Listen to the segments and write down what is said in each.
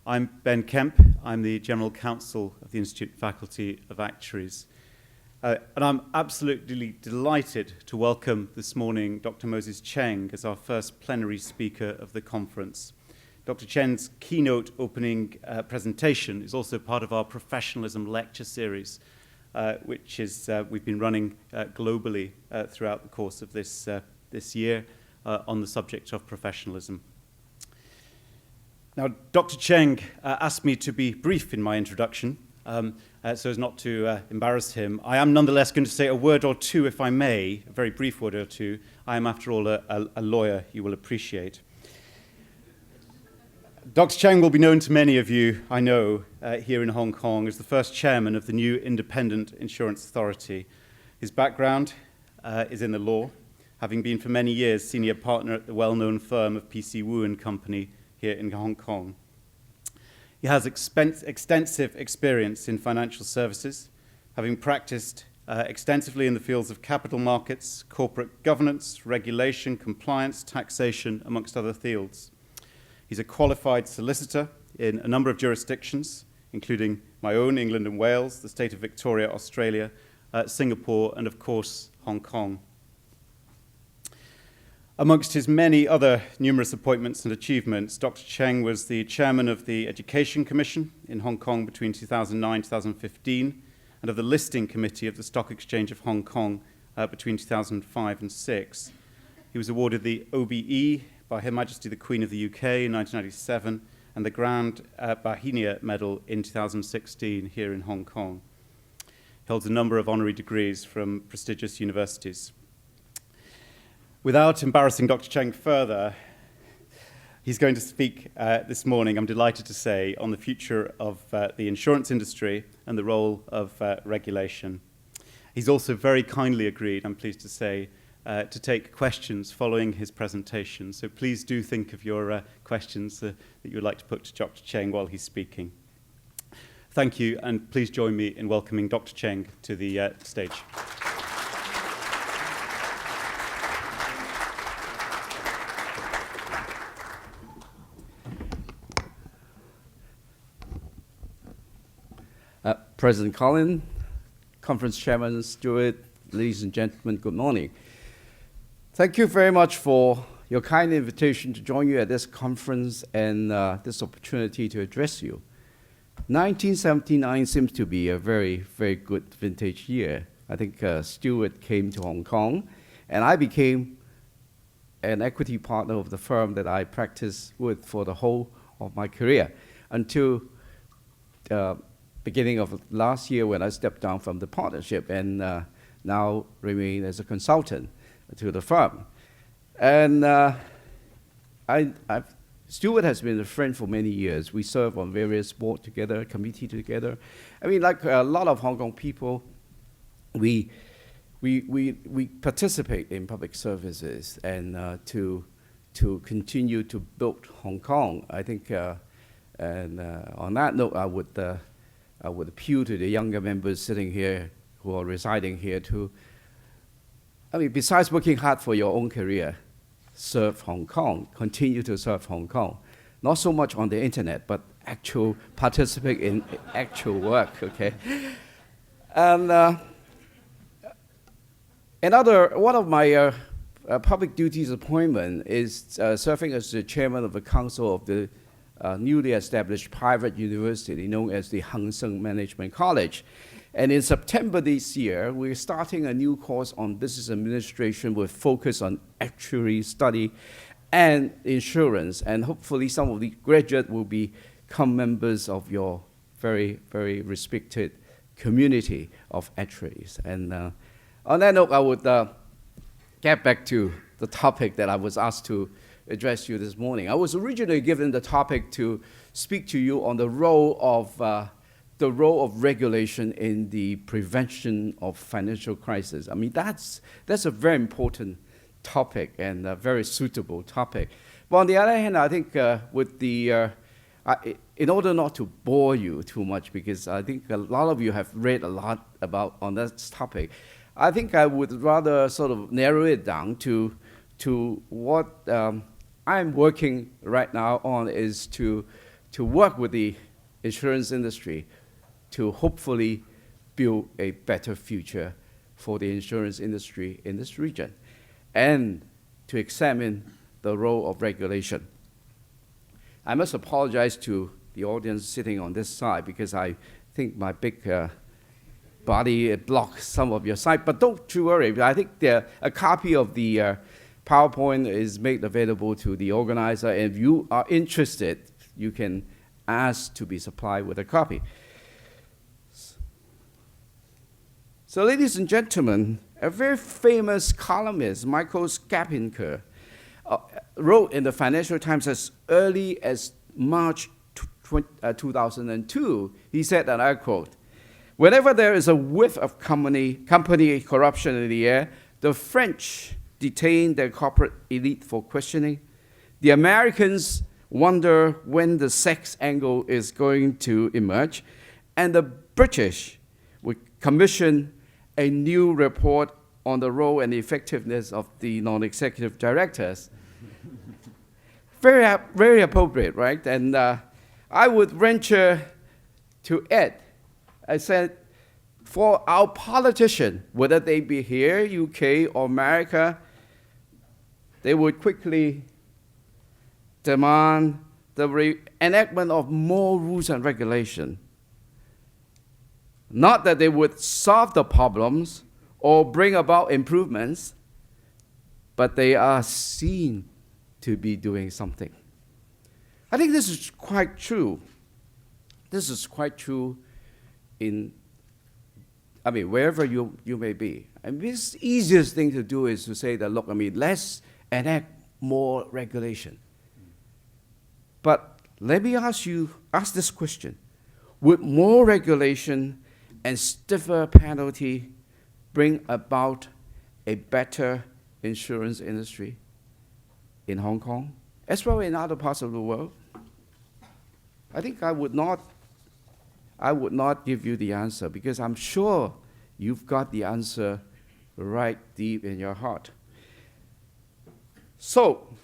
I'm Ben Kemp. I'm the General Counsel of the Institute Faculty of Actuaries. And I'm absolutely delighted to welcome this morning Dr. Moses Cheng as our first plenary speaker of the conference. Dr. Cheng's keynote opening presentation is also part of our Professionalism Lecture Series, which is we've been running globally throughout the course of this year on the subject of professionalism. Now, Dr. Cheng asked me to be brief in my introduction, so as not to embarrass him. I am nonetheless going to say a word or two, if I may, a very brief word or two. I am, after all, a lawyer, you will appreciate. Dr. Cheng will be known to many of you, I know, here in Hong Kong as the first chairman of the new independent insurance authority. His background is in the law, having been for many years senior partner at the well-known firm of P.C. Wu & Company here in Hong Kong. He has extensive experience in financial services, having practiced extensively in the fields of capital markets, corporate governance, regulation, compliance, taxation, amongst other fields. He's a qualified solicitor in a number of jurisdictions, including my own, England and Wales, the state of Victoria, Australia, Singapore, and of course, Hong Kong. Amongst his many other numerous appointments and achievements, Dr. Cheng was the chairman of the Education Commission in Hong Kong between 2009 and 2015, and of the Listing Committee of the Stock Exchange of Hong Kong between 2005 and 2006. He was awarded the OBE by Her Majesty the Queen of the UK in 1997, and the Grand Bahinia Medal in 2016 here in Hong Kong. He holds a number of honorary degrees from prestigious universities. Without embarrassing Dr. Cheng further, he's going to speak this morning, I'm delighted to say, on the future of the insurance industry and the role of regulation. He's also very kindly agreed, I'm pleased to say, to take questions following his presentation. So please do think of your questions that you would like to put to Dr. Cheng while he's speaking. Thank you, and please join me in welcoming Dr. Cheng to the stage. President Colin, Conference Chairman Stewart, ladies and gentlemen, good morning. Thank you very much for your kind invitation to join you at this conference and this opportunity to address you. 1979 seems to be a very, very good vintage year. I think Stewart came to Hong Kong, and I became an equity partner of the firm that I practiced with for the whole of my career until beginning of last year when I stepped down from the partnership and now remain as a consultant to the firm. And Stewart has been a friend for many years. We serve on various boards together, committee together. I mean, like a lot of Hong Kong people, we participate in public services and to continue to build Hong Kong. I think, and on that note, I would appeal to the younger members sitting here who are residing here to, I mean, besides working hard for your own career, serve Hong Kong, continue to serve Hong Kong. Not so much on the internet, but actual participate in actual work, okay? And one of my public duties appointment is serving as the chairman of the council of the newly established private university known as the Hang Seng Management College. And in September this year, we're starting a new course on business administration with focus on actuary study and insurance. And hopefully some of the graduates will become members of your very, very respected community of actuaries. And on that note, I would get back to the topic that I was asked to address you this morning. I was originally given the topic to speak to you on the role of regulation in the prevention of financial crisis. I mean, that's a very important topic and a very suitable topic. But on the other hand, I think with the in order not to bore you too much, because I think a lot of you have read a lot about on this topic, I think I would rather sort of narrow it down to what I'm working right now on is to to work with the insurance industry to hopefully build a better future for the insurance industry in this region, and to examine the role of regulation. I must apologize to the audience sitting on this side because I think my big body blocks some of your sight, but don't you worry. I think a copy of the PowerPoint is made available to the organizer, and if you are interested, you can ask to be supplied with a copy. So, ladies and gentlemen, a very famous columnist, Michael Skapinker, wrote in the Financial Times as early as March 2002, he said, and I quote, "Whenever there is a whiff of company corruption in the air, the French detain their corporate elite for questioning. The Americans wonder when the sex angle is going to emerge, and the British would commission a new report on the role and effectiveness of the non-executive directors." Very, very appropriate, right? And I would venture to add, I said, for our politicians, whether they be here, UK, or America, they would quickly demand the enactment of more rules and regulation. Not that they would solve the problems or bring about improvements, but they are seen to be doing something. I think this is quite true. This is quite true wherever you may be. And this easiest thing to do is to say that, look, let's enact more regulation. But let me ask this question. Would more regulation and stiffer penalty bring about a better insurance industry in Hong Kong, as well as in other parts of the world? I think I would not give you the answer, because I'm sure you've got the answer right deep in your heart. So,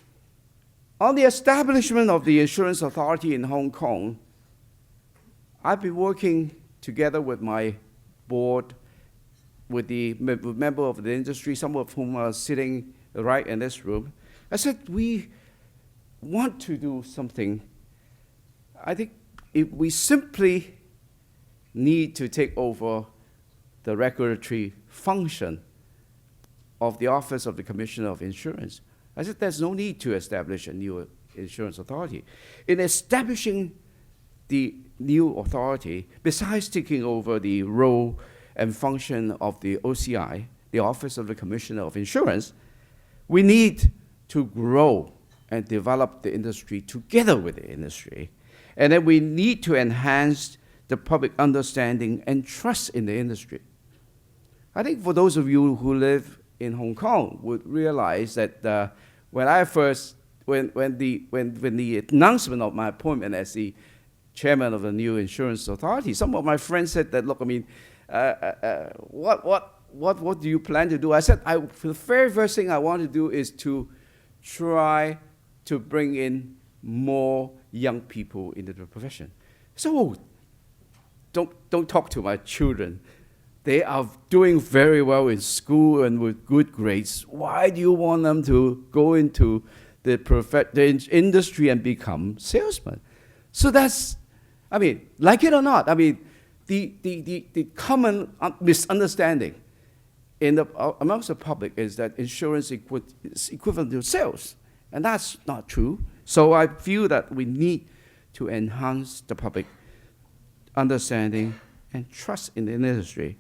on the establishment of the Insurance Authority in Hong Kong, I've been working together with my board, with the member of the industry, some of whom are sitting right in this room. I said, we want to do something. I think if we simply need to take over the regulatory function of the Office of the Commissioner of Insurance, I said there's no need to establish a new insurance authority. In establishing the new authority, besides taking over the role and function of the OCI, the Office of the Commissioner of Insurance, we need to grow and develop the industry together with the industry. And then we need to enhance the public understanding and trust in the industry. I think for those of you who live in Hong Kong would realize that when the announcement of my appointment as the chairman of the new insurance authority, some of my friends said that, look, what do you plan to do? I said, the very first thing I want to do is to try to bring in more young people into the profession. So don't talk to my children. They are doing very well in school and with good grades. Why do you want them to go into the industry and become salesmen? So that's, like it or not, the common misunderstanding amongst the public is that insurance is equivalent to sales, and that's not true. So I feel that we need to enhance the public understanding and trust in the industry.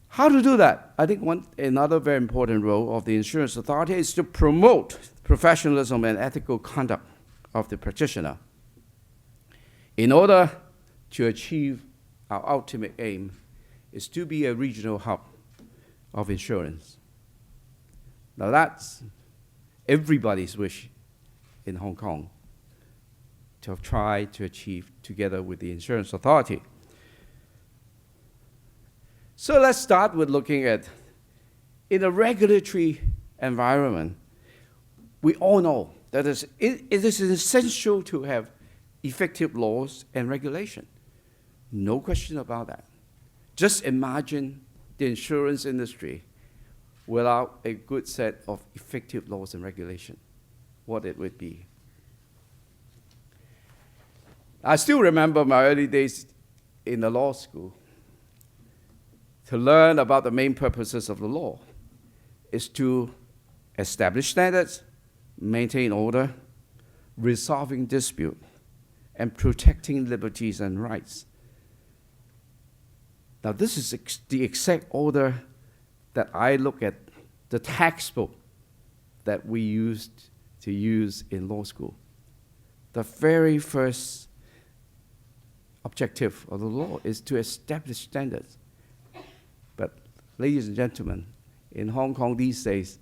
How to do that? I think another very important role of the insurance authority is to promote professionalism and ethical conduct of the practitioner. In order to achieve our ultimate aim is to be a regional hub of insurance. Now that's everybody's wish in Hong Kong to try to achieve together with the insurance authority. So let's start with looking at, in a regulatory environment, we all know that it is essential to have effective laws and regulation. No question about that. Just imagine the insurance industry without a good set of effective laws and regulation, what it would be. I still remember my early days in the law school. To learn about the main purposes of the law is to establish standards, maintain order, resolving dispute, and protecting liberties and rights. Now, this is the exact order that I look at the textbook that we used to use in law school. The very first objective of the law is to establish standards. But, ladies and gentlemen, in Hong Kong these days,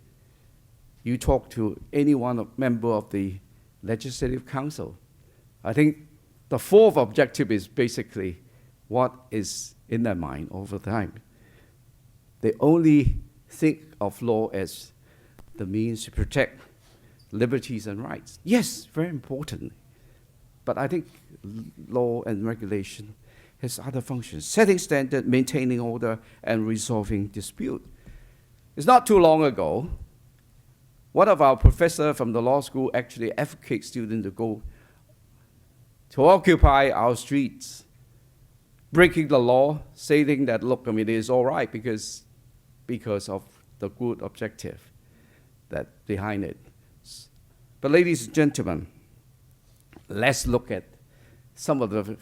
you talk to any member of the Legislative Council, I think the fourth objective is basically what is in their mind over time. They only think of law as the means to protect liberties and rights. Yes, very important. But I think law and regulation has other functions: setting standard, maintaining order, and resolving dispute. It's not too long ago, one of our professors from the law school actually advocates students to go to occupy our streets, breaking the law, saying that, look, I mean, it is all right because of the good objective that behind it. But ladies and gentlemen, let's look at some of the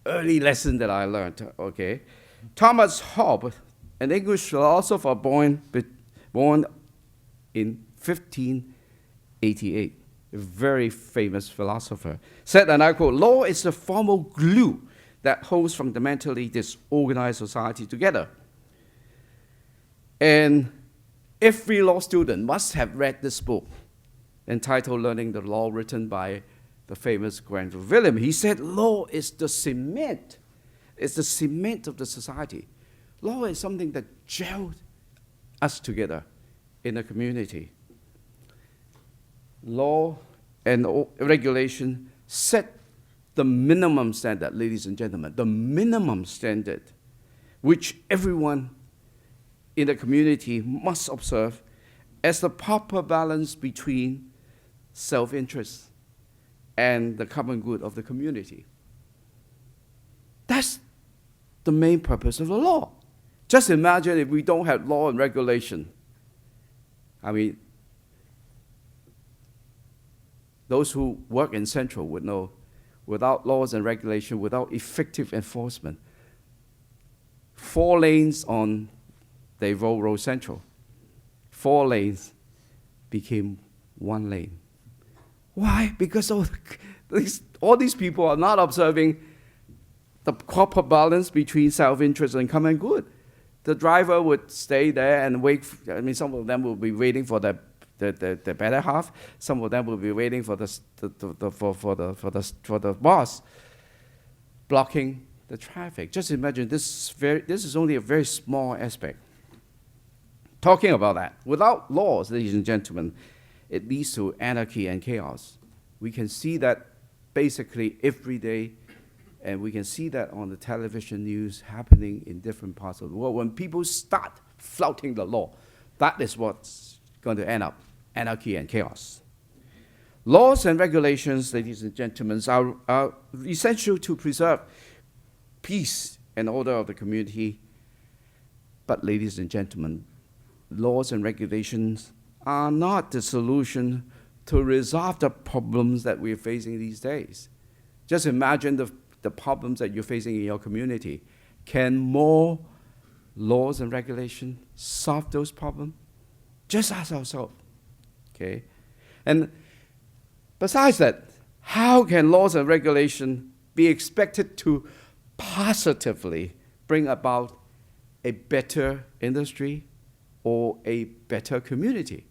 early lessons that I learned, okay? Thomas Hobbes, an English philosopher born in 1588, a very famous philosopher, said, and I quote, "Law is the formal glue that holds fundamentally disorganized society together." And every law student must have read this book entitled Learning the Law, written by the famous Granville William. He said, law is the cement. It's the cement of the society. Law is something that gelled us together in a community. Law and regulation set the minimum standard, ladies and gentlemen, the minimum standard which everyone in the community must observe as the proper balance between self-interest and the common good of the community. That's the main purpose of the law. Just imagine if we don't have law and regulation. I mean, those who work in Central would know, without laws and regulation, without effective enforcement, 4 lanes on Davao Road Central, 4 lanes became 1 lane. Why? Because all these people are not observing the proper balance between self-interest and common good. The driver would stay there and wait. I mean, some of them will be waiting for the better half. Some of them will be waiting for the boss, blocking the traffic. Just imagine this is only a very small aspect. Talking about that, without laws, ladies and gentlemen, it leads to anarchy and chaos. We can see that basically every day, and we can see that on the television news happening in different parts of the world. When people start flouting the law, that is what's going to end up, anarchy and chaos. Laws and regulations, ladies and gentlemen, are essential to preserve peace and order of the community. But ladies and gentlemen, laws and regulations are not the solution to resolve the problems that we're facing these days. Just imagine the problems that you're facing in your community. Can more laws and regulations solve those problems? Just ask ourselves, okay? And besides that, how can laws and regulations be expected to positively bring about a better industry or a better community,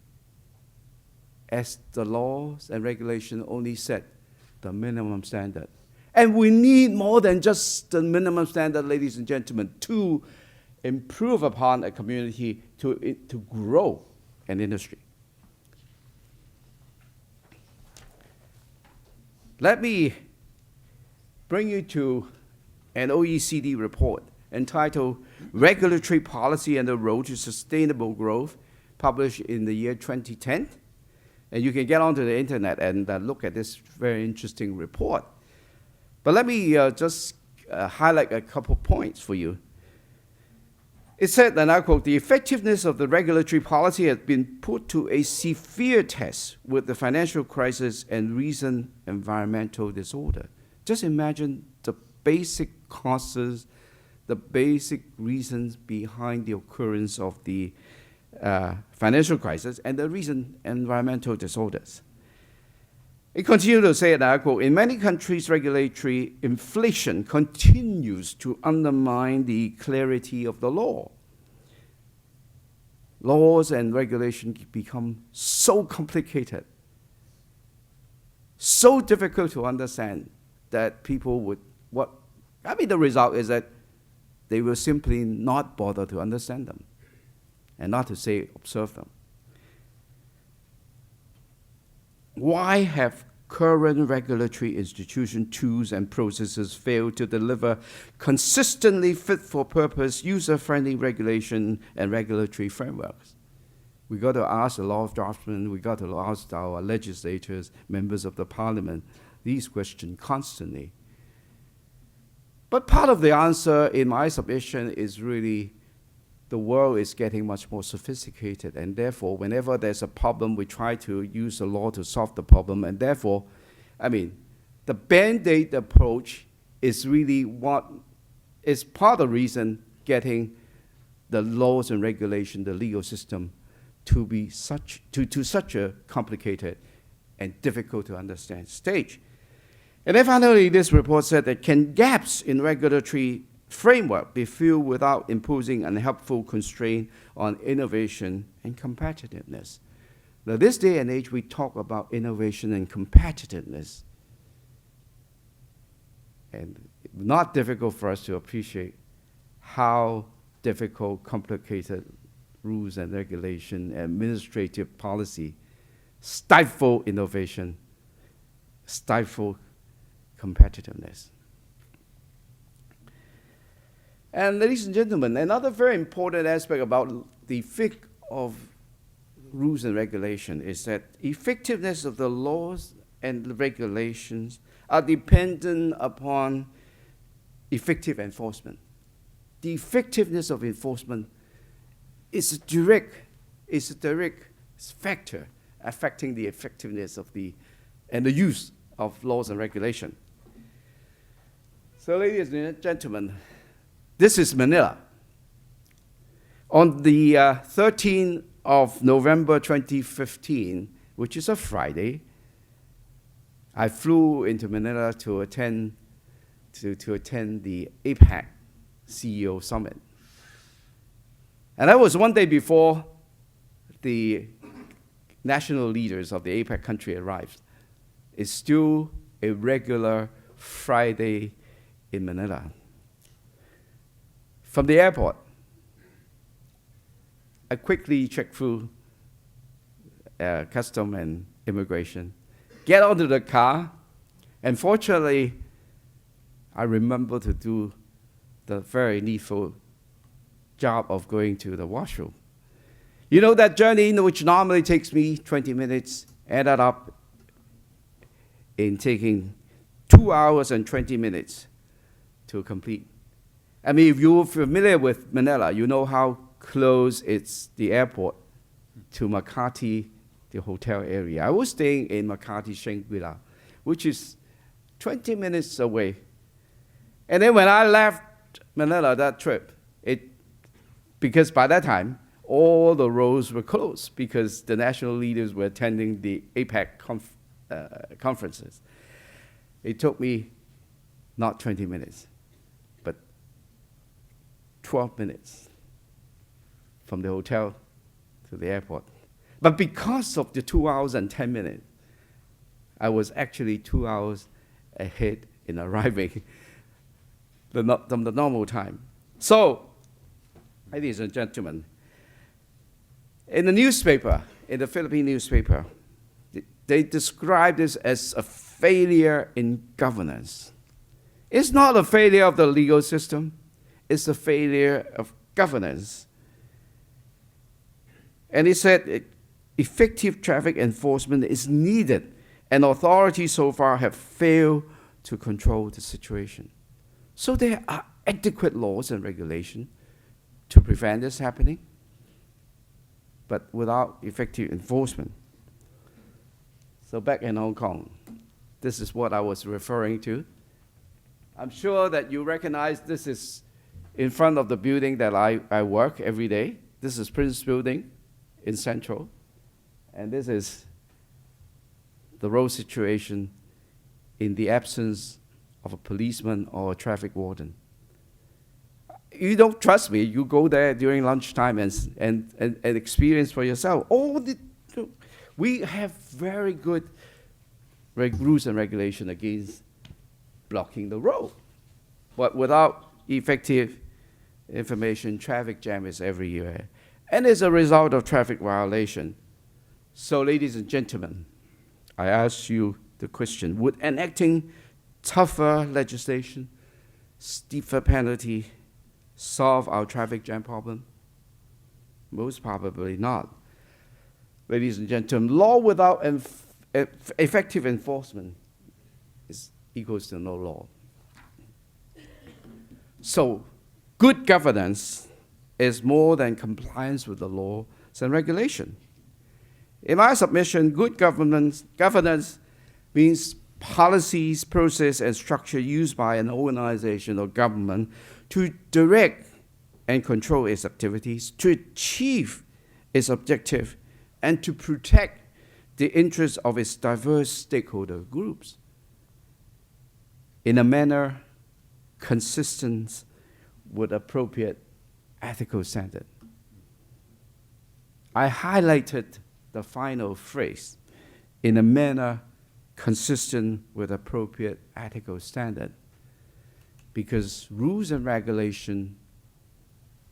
as the laws and regulations only set the minimum standard? And we need more than just the minimum standard, ladies and gentlemen, to improve upon a community, to grow an industry. Let me bring you to an OECD report entitled Regulatory Policy and the Road to Sustainable Growth, published in the year 2010. And you can get onto the internet and look at this very interesting report. But let me just highlight a couple points for you. It said, and I quote, "The effectiveness of the regulatory policy has been put to a severe test with the financial crisis and recent environmental disorder." Just imagine the basic causes, the basic reasons behind the occurrence of the financial crisis and the recent environmental disorders. It continued to say, and I quote, "In many countries, regulatory inflation continues to undermine the clarity of the law. Laws and regulations become so complicated, so difficult to understand that people would, the result is that they will simply not bother to understand them, and not to say observe them. Why have current regulatory institution tools and processes failed to deliver consistently fit-for-purpose, user-friendly regulation and regulatory frameworks?" We got to ask the law of draftsmen, we got to ask our legislators, members of the parliament, these questions constantly. But part of the answer in my submission is really the world is getting much more sophisticated, and therefore, whenever there's a problem, we try to use the law to solve the problem, and therefore, the Band-Aid approach is really what is part of the reason getting the laws and regulation, the legal system, to be such a complicated and difficult to understand stage. And then finally, this report said that can gaps in regulatory framework be filled without imposing unhelpful constraint on innovation and competitiveness? Now, this day and age, we talk about innovation and competitiveness. And it's not difficult for us to appreciate how difficult, complicated rules and regulation, administrative policy stifle innovation, stifle competitiveness. And ladies and gentlemen, another very important aspect about the effect of rules and regulation is that effectiveness of the laws and the regulations are dependent upon effective enforcement. The effectiveness of enforcement is a direct factor affecting the effectiveness of and the use of laws and regulation. So, ladies and gentlemen, this is Manila. On the 13th of November 2015, which is a Friday, I flew into Manila to attend the APEC CEO Summit. And that was one day before the national leaders of the APEC country arrived. It's still a regular Friday in Manila. From the airport, I quickly checked through custom and immigration, get onto the car, and fortunately, I remember to do the very needful job of going to the washroom. You know, that journey, which normally takes me 20 minutes, ended up in taking 2 hours and 20 minutes to complete. If you're familiar with Manila, you know how close it's the airport to Makati, the hotel area. I was staying in Makati Shangri-La, which is 20 minutes away. And then when I left Manila that trip, because by that time, all the roads were closed because the national leaders were attending the APEC conferences. It took me not 20 minutes, but 12 minutes from the hotel to the airport. But because of the 2 hours and 10 minutes, I was actually 2 hours ahead in arriving the normal time. So, ladies and gentlemen, in the newspaper, in the Philippine newspaper, they describe this as a failure in governance. It's not a failure of the legal system, it's a failure of governance. And he said effective traffic enforcement is needed, and authorities so far have failed to control the situation. So there are adequate laws and regulations to prevent this happening, but without effective enforcement. So back in Hong Kong, this is what I was referring to. I'm sure that you recognize this is in front of the building that I work every day. This is Prince Building in Central. And this is the road situation in the absence of a policeman or a traffic warden. You don't trust me, you go there during lunchtime and experience for yourself. We have very good rules and regulation against blocking the road. But without effective information, traffic jam is everywhere. And as a result of traffic violation. So ladies and gentlemen, I ask you the question, would enacting tougher legislation, stiffer penalty, solve our traffic jam problem? Most probably not. Ladies and gentlemen, law without effective enforcement is equals to no law. So, good governance is more than compliance with the laws and regulation. In my submission, good governance means policies, process, and structure used by an organization or government to direct and control its activities, to achieve its objective, and to protect the interests of its diverse stakeholder groups in a manner consistent with appropriate ethical standard. I highlighted the final phrase, in a manner consistent with appropriate ethical standard, because rules and regulation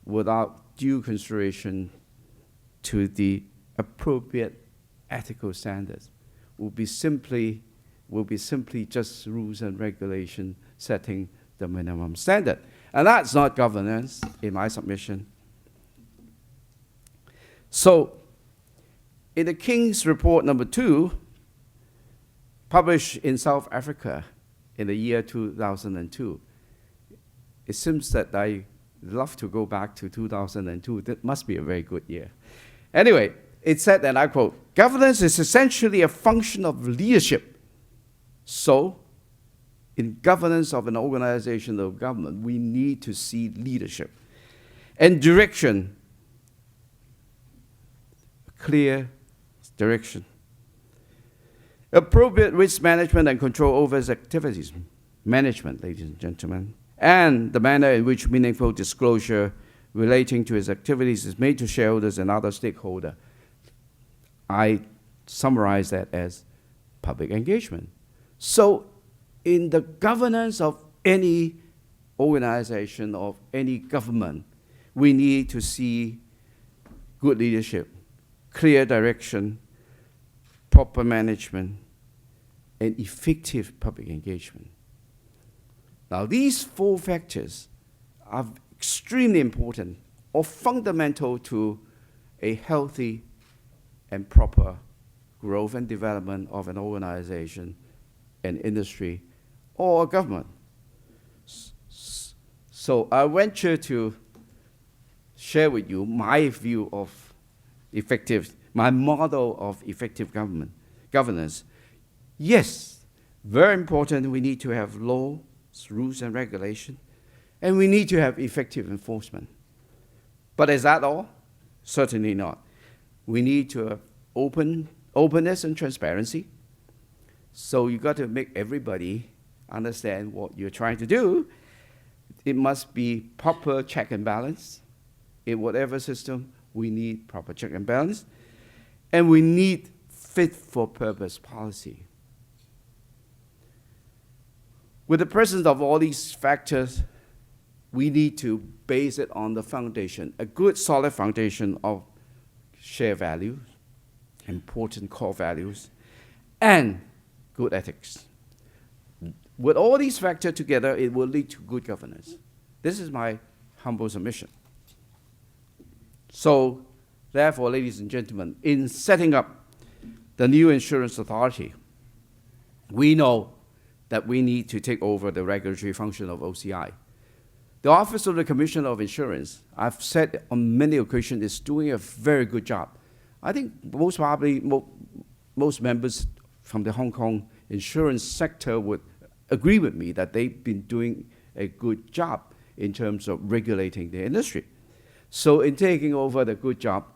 without due consideration to the appropriate ethical standards will be simply just rules and regulation setting the minimum standard. And that's not governance in my submission. So, in the King's Report number 2, published in South Africa in the year 2002, it seems that I love to go back to 2002. That must be a very good year. Anyway, it said, and I quote, governance is essentially a function of leadership. So, in governance of an organization or government, we need to see leadership and direction, clear direction. Appropriate risk management and control over its activities. Management, ladies and gentlemen. And the manner in which meaningful disclosure relating to its activities is made to shareholders and other stakeholders. I summarize that as public engagement. So, in the governance of any organization, of any government, we need to see good leadership, clear direction, proper management, and effective public engagement. Now, these 4 factors are extremely important or fundamental to a healthy and proper growth and development of an organization, an industry, or a government. So I venture to share with you my view of my model of effective governance. Yes, very important, we need to have laws, rules, and regulation, and we need to have effective enforcement. But is that all? Certainly not. We need to have openness and transparency. So you got to make everybody understand what you're trying to do. It must be proper check and balance. In whatever system, we need proper check and balance. And we need fit-for-purpose policy. With the presence of all these factors, we need to base it on the foundation, a good solid foundation of shared values, important core values, and good ethics. with all these factors together, it will lead to good governance. This is my humble submission. So, therefore, ladies and gentlemen, in setting up the new insurance authority, we know that we need to take over the regulatory function of OCI. The Office of the Commissioner of Insurance, I've said on many occasions, is doing a very good job. I think most probably most members from the Hong Kong insurance sector would agree with me that they've been doing a good job in terms of regulating the industry. So in taking over the good job,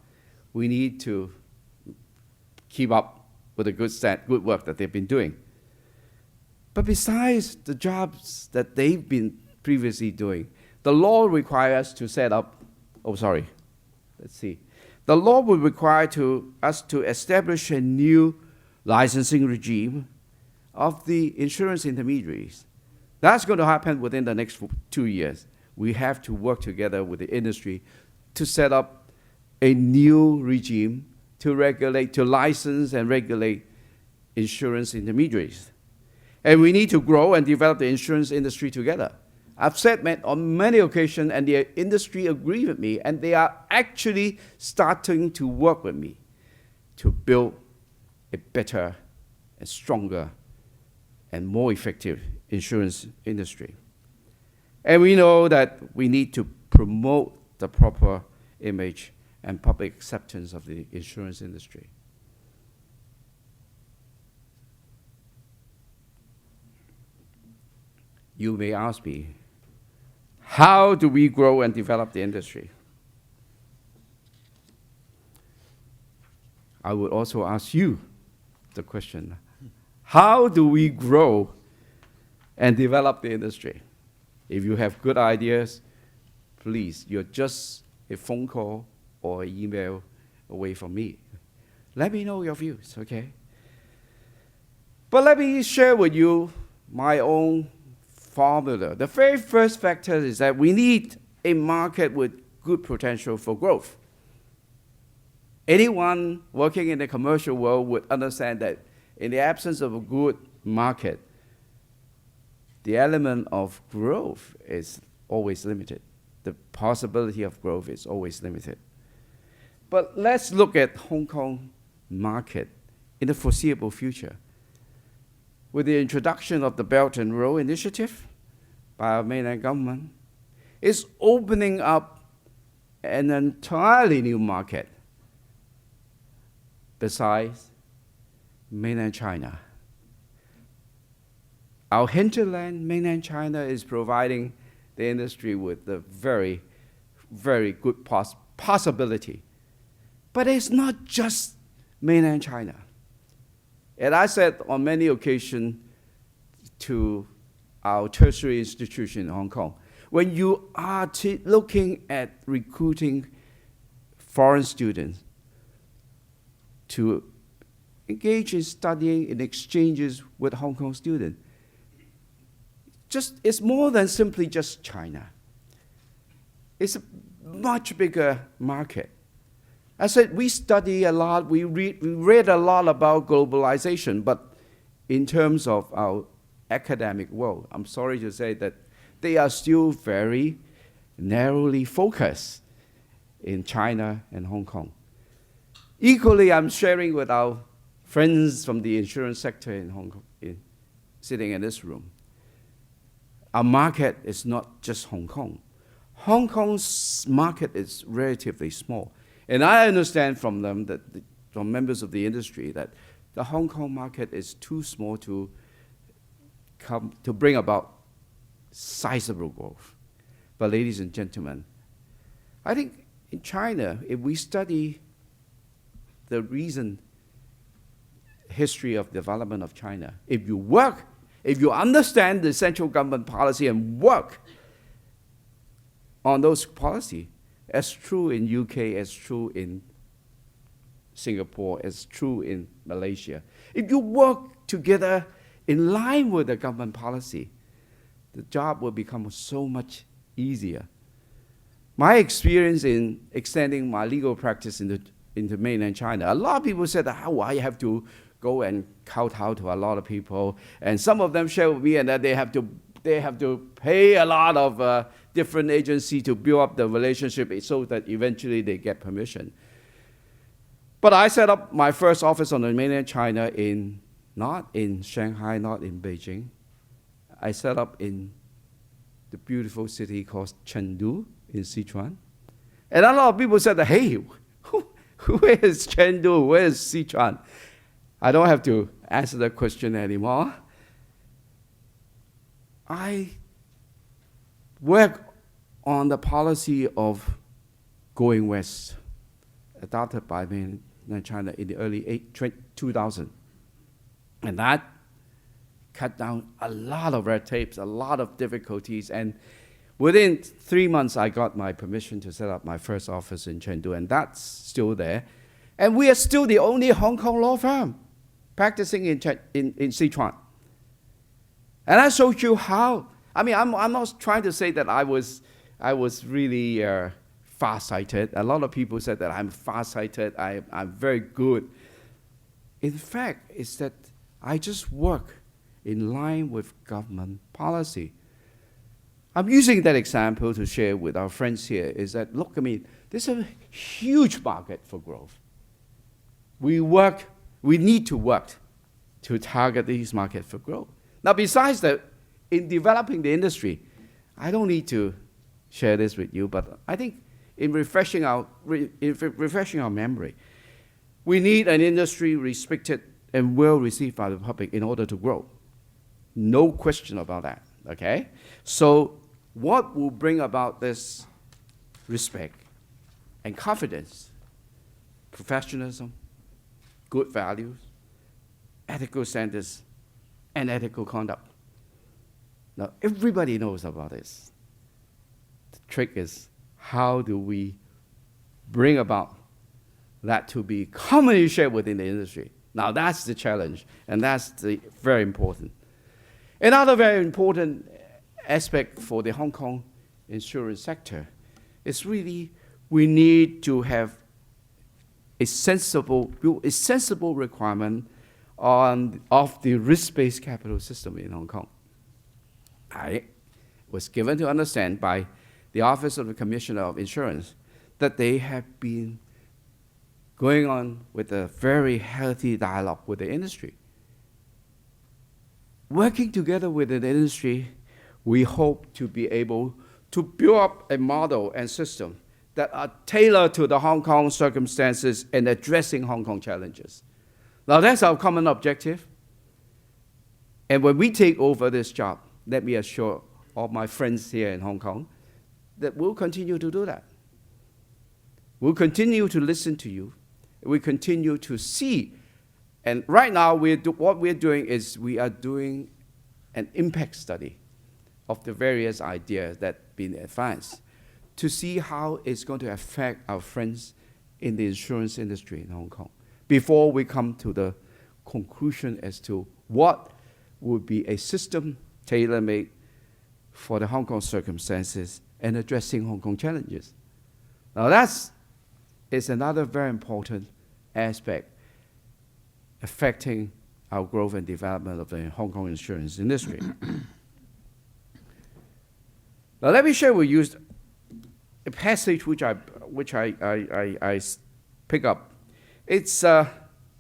we need to keep up with the good work that they've been doing. But besides the jobs that they've been previously doing, the law requires us to set up, the law would require us to establish a new licensing regime of the insurance intermediaries. That's going to happen within the next 2 years. We have to work together with the industry to set up a new regime to regulate, to license and regulate insurance intermediaries. And we need to grow and develop the insurance industry together. I've said on many occasions, and the industry agree with me, and they are actually starting to work with me to build a better and stronger and more effective insurance industry. And we know that we need to promote the proper image and public acceptance of the insurance industry. You may ask me, how do we grow and develop the industry? I would also ask you the question, how do we grow and develop the industry? If you have good ideas, please, you're just a phone call or an email away from me. Let me know your views, okay? But let me share with you my own formula. The very first factor is that we need a market with good potential for growth. Anyone working in the commercial world would understand that in the absence of a good market, the element of growth is always limited. The possibility of growth is always limited. But let's look at Hong Kong market in the foreseeable future. With the introduction of the Belt and Road Initiative by our mainland government, it's opening up an entirely new market besides mainland China. Our hinterland, mainland China, is providing the industry with a very, very good possibility. But it's not just mainland China. And I said on many occasions to our tertiary institution in Hong Kong, when you are looking at recruiting foreign students to engage in studying in exchanges with Hong Kong students, it's more than simply just China. It's a much bigger market. I said we study a lot, we read a lot about globalization, but in terms of our academic world, I'm sorry to say that they are still very narrowly focused in China and Hong Kong. Equally, I'm sharing with our friends from the insurance sector in Hong Kong, sitting in this room. Our market is not just Hong Kong. Hong Kong's market is relatively small. And I understand from them, from members of the industry, that the Hong Kong market is too small to bring about sizable growth. But ladies and gentlemen, I think in China, if we study the recent history of development of China, if you understand the central government policy and work on those policies, as true in UK, as true in Singapore, as true in Malaysia. If you work together in line with the government policy, the job will become so much easier. My experience in extending my legal practice into mainland China, a lot of people said, how I have to go and kowtow to a lot of people, and some of them share with me, and that they have to pay a lot of different agencies to build up the relationship so that eventually they get permission. But I set up my first office on the mainland China not in Shanghai, not in Beijing. I set up in the beautiful city called Chengdu in Sichuan. And a lot of people said, hey, where is Chengdu? Where is Sichuan? I don't have to answer that question anymore. I work on the policy of going west, adopted by mainland China in the early 2000. And that cut down a lot of red tapes, a lot of difficulties, and within 3 months, I got my permission to set up my first office in Chengdu, and that's still there. And we are still the only Hong Kong law firm practicing in Sichuan. And I showed you how. I mean, I'm not trying to say that I was really far-sighted. A lot of people said that I'm far-sighted, I'm very good. In fact, it's that I just work in line with government policy. I'm using that example to share with our friends here is that, look, I mean, there's a huge market for growth. We need to work to target these markets for growth. Now, besides that, in developing the industry, I don't need to share this with you, but I think in refreshing our memory, we need an industry respected and well received by the public in order to grow. No question about that, okay? So what will bring about this respect and confidence? Professionalism, good values, ethical standards, and ethical conduct. Now, everybody knows about this. The trick is, how do we bring about that to be commonly shared within the industry? Now, that's the challenge, and that's very important. Another very important aspect for the Hong Kong insurance sector is really we need to have a sensible requirement of the risk-based capital system in Hong Kong. I was given to understand by the Office of the Commissioner of Insurance that they have been going on with a very healthy dialogue with the industry. Working together with the industry, we hope to be able to build up a model and system that are tailored to the Hong Kong circumstances and addressing Hong Kong challenges. Now, that's our common objective. And when we take over this job, let me assure all my friends here in Hong Kong that we'll continue to do that. We'll continue to listen to you. We continue to see. And right now, what we're doing is we are doing an impact study of the various ideas that have been advanced to see how it's going to affect our friends in the insurance industry in Hong Kong before we come to the conclusion as to what would be a system tailor-made for the Hong Kong circumstances and addressing Hong Kong challenges. Now, that's another very important aspect affecting our growth and development of the Hong Kong insurance industry. Now, let me share with you a passage which I pick up. It's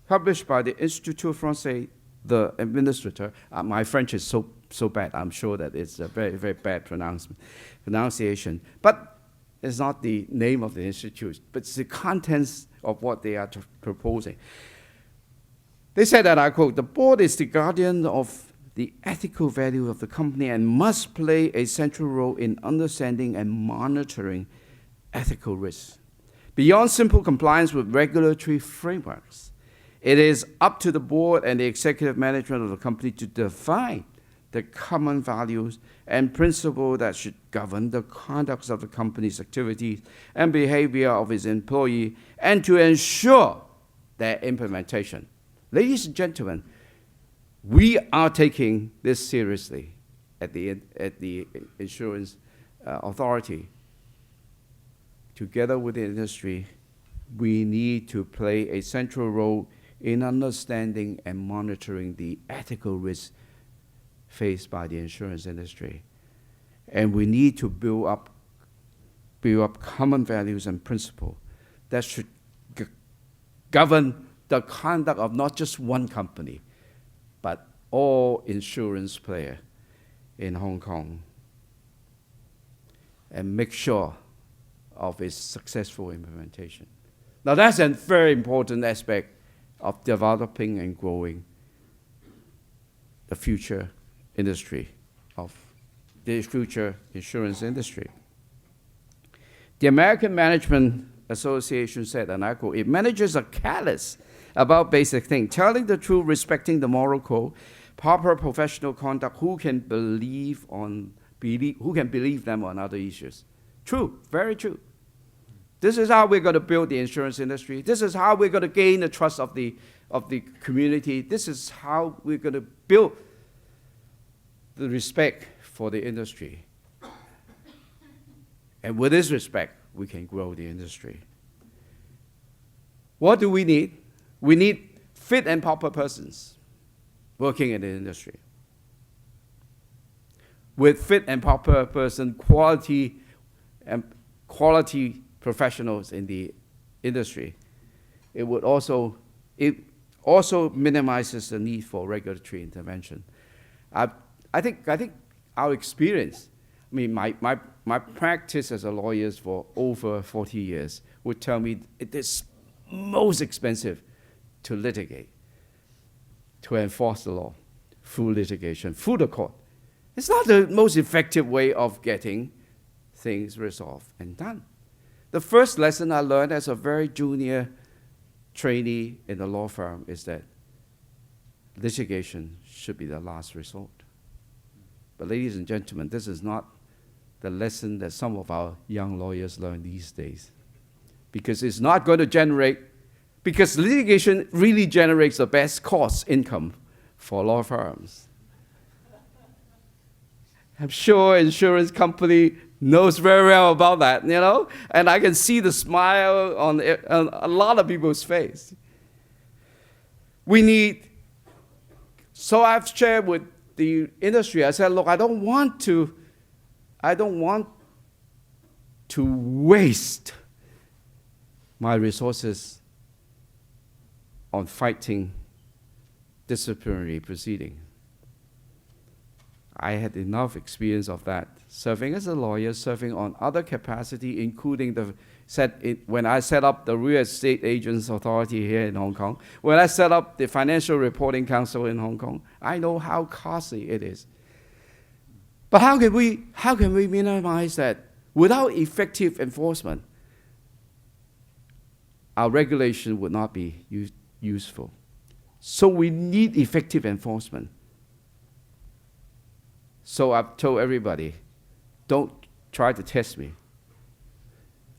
published by the Institut Français, the administrator. My French is so bad, I'm sure that it's a very, very bad pronunciation. But it's not the name of the institute, but it's the contents of what they are proposing. They said that, I quote, "The board is the guardian of the ethical value of the company and must play a central role in understanding and monitoring ethical risks. Beyond simple compliance with regulatory frameworks, it is up to the board and the executive management of the company to define the common values and principles that should govern the conduct of the company's activities and behavior of its employee, and to ensure their implementation." Ladies and gentlemen, we are taking this seriously at the insurance authority. Together with the industry, we need to play a central role in understanding and monitoring the ethical risks faced by the insurance industry. And we need to build up common values and principles that should govern the conduct of not just one company, but all insurance players in Hong Kong, and make sure of its successful implementation. Now that's a very important aspect of developing and growing the future industry, of the future insurance industry. The American Management Association said, and I quote, "If managers are careless about basic things, telling the truth, respecting the moral code, proper professional conduct, who can believe them on other issues?" True, very true. This is how we're going to build the insurance industry. This is how we're going to gain the trust of the community. This is how we're going to build the respect for the industry. And with this respect, we can grow the industry. What do we need? We need fit and proper persons working in the industry. With fit and proper person, quality professionals in the industry, it also minimizes the need for regulatory intervention. I think our experience, I mean, my practice as a lawyer for over 40 years would tell me it is most expensive to litigate, to enforce the law through litigation, through the court. It's not the most effective way of getting things resolved and done. The first lesson I learned as a very junior trainee in the law firm is that litigation should be the last resort. But ladies and gentlemen, this is not the lesson that some of our young lawyers learn these days. Because it's not going to generate, because litigation really generates the best cost income for law firms. I'm sure insurance company knows very well about that, you know? And I can see the smile on a lot of people's face. So I've shared with the industry, I said, look, I don't want to waste my resources on fighting disciplinary proceeding. I had enough experience of that, serving as a lawyer, serving on other capacity, including when I set up the Real Estate Agents Authority here in Hong Kong, when I set up the Financial Reporting Council in Hong Kong. I know how costly it is. But how can we minimize that? Without effective enforcement, our regulation would not be useful. So we need effective enforcement. So I've told everybody, don't try to test me.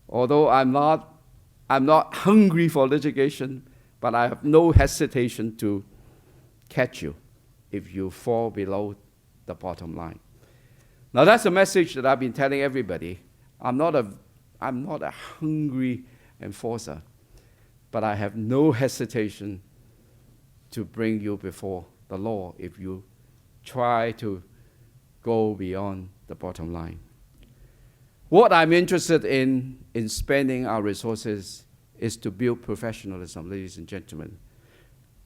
Although I'm not hungry for litigation, but I have no hesitation to catch you if you fall below the bottom line. Now that's a message that I've been telling everybody. I'm not a hungry enforcer, but I have no hesitation to bring you before the law if you try to go beyond the bottom line. What I'm interested in spending our resources is to build professionalism, ladies and gentlemen.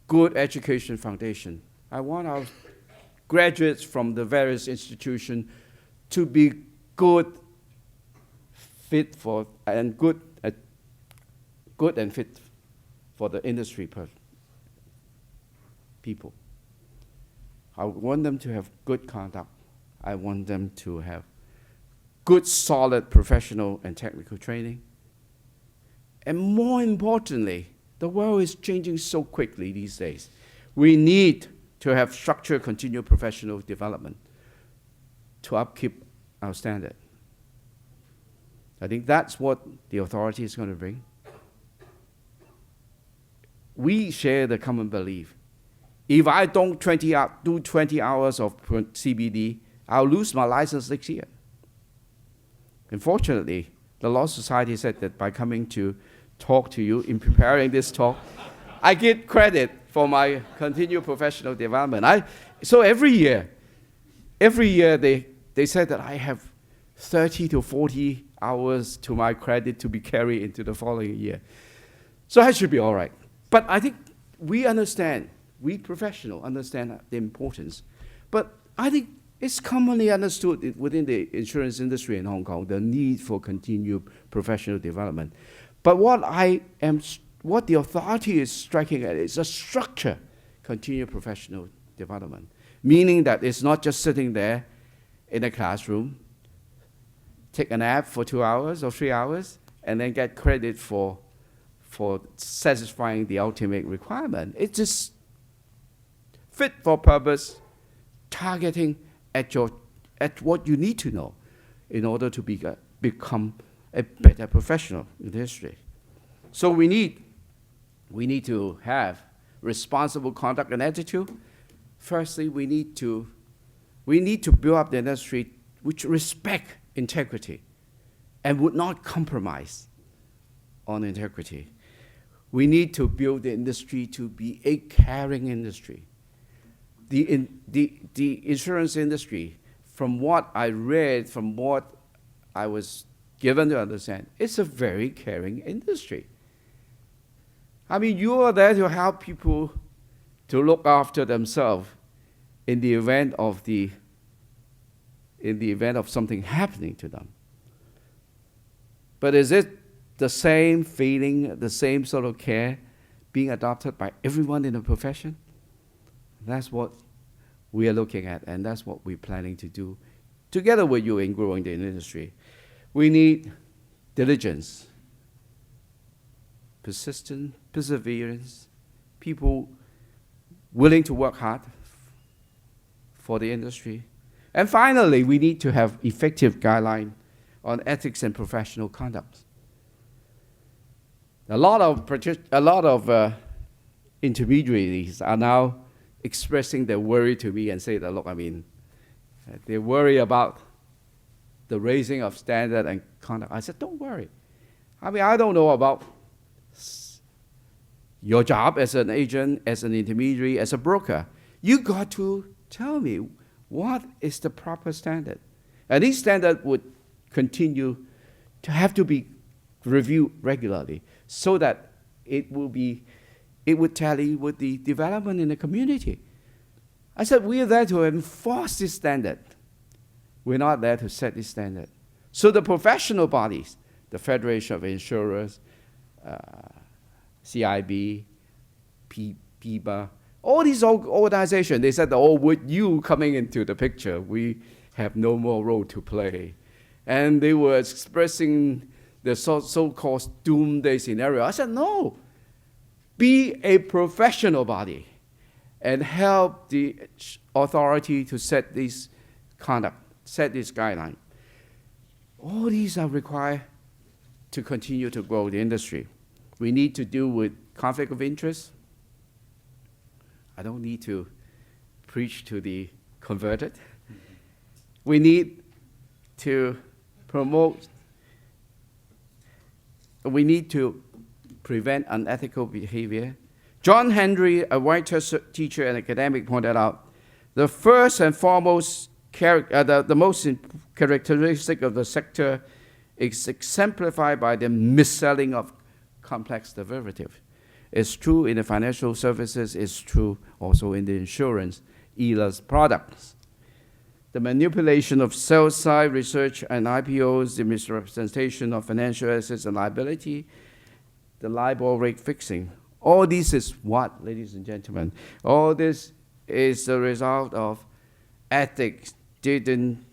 Good education foundation. I want our graduates from the various institutions to be good and fit for the industry people. I want them to have good conduct. I want them to have good, solid professional and technical training. And more importantly, the world is changing so quickly these days. We need to have structured, continual professional development to upkeep our standard. I think that's what the authority is going to bring. We share the common belief. If I don't do 20 hours of CBD, I'll lose my license next year. Unfortunately, the Law Society said that by coming to talk to you, in preparing this talk, I get credit for my continued professional development. So every year they said that I have 30 to 40 hours to my credit to be carried into the following year. So I should be all right. But I think we professionals understand the importance. But I think it's commonly understood within the insurance industry in Hong Kong, the need for continued professional development. But what the authority is striking at is a structure, continued professional development, meaning that it's not just sitting there in a classroom, take a nap for 2 hours or 3 hours, and then get credit for satisfying the ultimate requirement. It's just fit for purpose, targeting at what you need to know in order to become a better professional in the industry. So we need to have responsible conduct and attitude. Firstly, we need to build up the industry which respect integrity and would not compromise on integrity. We need to build the industry to be a caring industry. The insurance industry, from what I read, from what I was given to understand, it's a very caring industry. I mean, you are there to help people to look after themselves in the event of something happening to them. But is it the same feeling, the same sort of care being adopted by everyone in the profession? That's what we are looking at, and that's what we're planning to do together with you in growing the industry. We need diligence, persistence, perseverance, people willing to work hard for the industry. And finally, we need to have effective guidelines on ethics and professional conduct. A lot of intermediaries are now expressing their worry to me and say that, look, I mean, they worry about the raising of standard and conduct. I said, don't worry. I mean, I don't know about your job as an agent, as an intermediary, as a broker. You got to tell me what is the proper standard. And these standards would continue to have to be reviewed regularly so that it would tally with the development in the community. I said, we are there to enforce this standard. We're not there to set this standard. So the professional bodies, the Federation of Insurers, CIB, PIBA, all these organizations, they said, oh, with you coming into the picture, we have no more role to play. And they were expressing the so-called doomsday scenario. I said, no, be a professional body and help the authority to set this conduct, set this guideline. All these are required to continue to grow the industry. We need to deal with conflict of interest. I don't need to preach to the converted. We need to promote, we need to prevent unethical behavior. John Henry, a writer, teacher, and academic, pointed out, the first and foremost, the most characteristic of the sector is exemplified by the mis-selling of complex derivatives. It's true in the financial services, it's true also in the insurance, ELA's products. The manipulation of sell-side research and IPOs, the misrepresentation of financial assets and liability, the LIBOR rate fixing. All this is what, ladies and gentlemen? All this is the result of ethics didn't